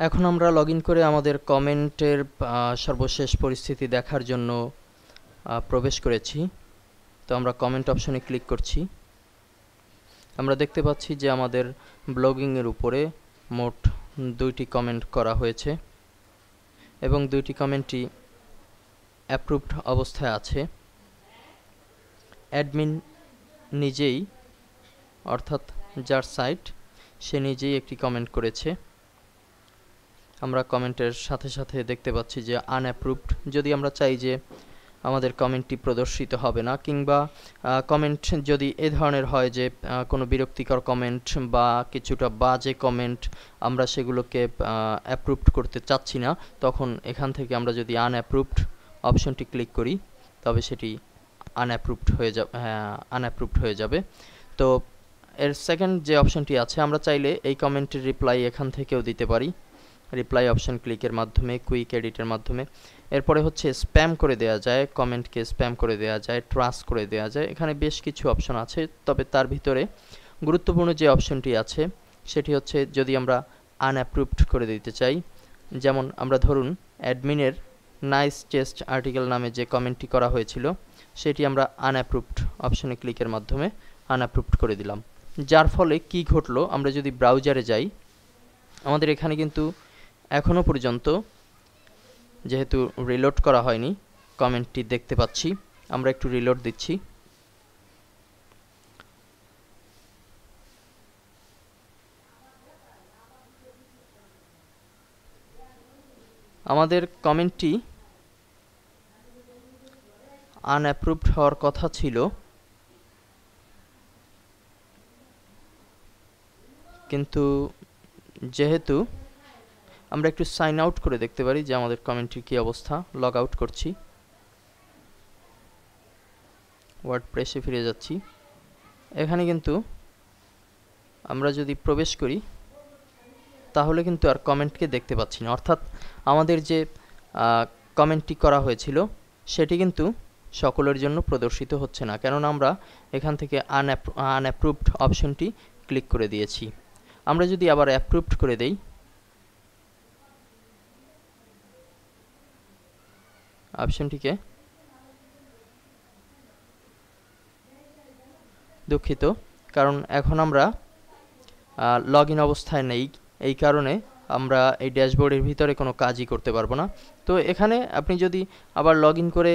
এখন আমরা লগইন করে আমাদের কমেন্টের সর্বশেষ পরিস্থিতি দেখার জন্য প্রবেশ করেছি। তো আমরা কমেন্ট অপশনে ক্লিক করছি। আমরা দেখতে পাচ্ছি যে আমাদের ব্লগিংয়ের উপরে মোট 2টি কমেন্ট করা হয়েছে এবং 2টি কমেন্টই অ্যাপ্রুভড অবস্থায় আছে। অ্যাডমিন নিজেই, অর্থাৎ যার সাইট, সে নিজেই একটি কমেন্ট করেছে। আমরা কমেন্টের সাথে সাথে দেখতে পাচ্ছি যে আনঅ্যাপ্রুভড। যদি আমরা চাই যে আমাদের কমেন্টটি প্রদর্শিত হবে না, কিংবা কমেন্ট যদি এ ধরনের হয় যে কোনো বিরক্তিকর কমেন্ট বা কিছুটা বাজে কমেন্ট, আমরা সেগুলোকে অ্যাপ্রুভড করতে চাচ্ছি না, তখন এখান থেকে আমরা যদি আনঅ্যাপ্রুভড অপশনটি ক্লিক করি তবে সেটি আনঅ্যাপ্রুভড হয়ে যাবে। তো এর সেকেন্ড যে অপশনটি আছে, আমরা চাইলে এই কমেন্টের রিপ্লাই এখান থেকেও দিতে পারি, রিপ্লাই অপশন ক্লিকের মাধ্যমে, কুইক এডিটের মাধ্যমে। এরপরে হচ্ছে স্প্যাম করে দেওয়া যায়, কমেন্টকে স্প্যাম করে দেওয়া যায়, ট্রাশ করে দেওয়া যায়। এখানে বেশ কিছু অপশন আছে, তবে তার ভিতরে গুরুত্বপূর্ণ যে অপশনটি আছে সেটি হচ্ছে যদি আমরা আনঅ্যাপ্রুভড করে দিতে চাই। যেমন আমরা ধরুন অ্যাডমিনের নাইস চেস্ট আর্টিকেল নামে যে কমেন্টটি করা হয়েছিল সেটি আমরা আনঅ্যাপ্রুভড অপশনে ক্লিকের মাধ্যমে আনঅ্যাপ্রুভড করে দিলাম। যার ফলে কি ঘটলো, আমরা যদি ব্রাউজারে যাই, আমাদের এখানে কিন্তু এখনও পর্যন্ত যেহেতু রিলোড করা হয়নি, কমেন্টটি দেখতে পাচ্ছি। আমরা একটু রিলোড দিচ্ছি। আমাদের কমেন্টটি আনঅ্যাপ্রুভড হওয়ার কথা ছিল, কিন্তু যেহেতু আমরা একটু সাইন আউট করে দেখতে পারি যে আমাদের কমেন্টটির কী অবস্থা। লগ আউট করছি, ওয়ার্ডপ্রেসে ফিরে যাচ্ছি। এখানে কিন্তু আমরা যদি প্রবেশ করি তাহলে কিন্তু আর কমেন্টকে দেখতে পাচ্ছি না, অর্থাৎ আমাদের যে কমেন্টটি করা হয়েছিল সেটি কিন্তু সকলের জন্য প্রদর্শিত হচ্ছে না, কেননা আমরা এখান থেকে আনঅ্যাপ্রুভড অপশনটি ক্লিক করে দিয়েছি। আমরা যদি আবার অ্যাপ্রুভড করে দেই, অপশনটিকে, দুঃখিত, কারণ এখন আমরা লগ ইন অবস্থায় নেই, এই কারণে আমরা এই ড্যাশবোর্ডের ভিতরে কোনো কাজই করতে পারবো না। তো এখানে আপনি যদি আবার লগ ইন করে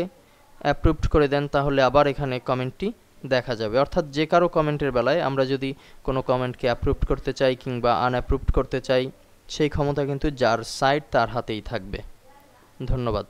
অ্যাপ্রুভড করে দেন তাহলে আবার এখানে কমেন্টটি দেখা যাবে। অর্থাৎ যে কারো কমেন্টের বেলায় আমরা যদি কোনো কমেন্টকে অ্যাপ্রুভড করতে চাই কিংবা আনঅ্যাপ্রুভড করতে চাই, সেই ক্ষমতা কিন্তু যার সাইট তার হাতেই থাকবে। ধন্যবাদ।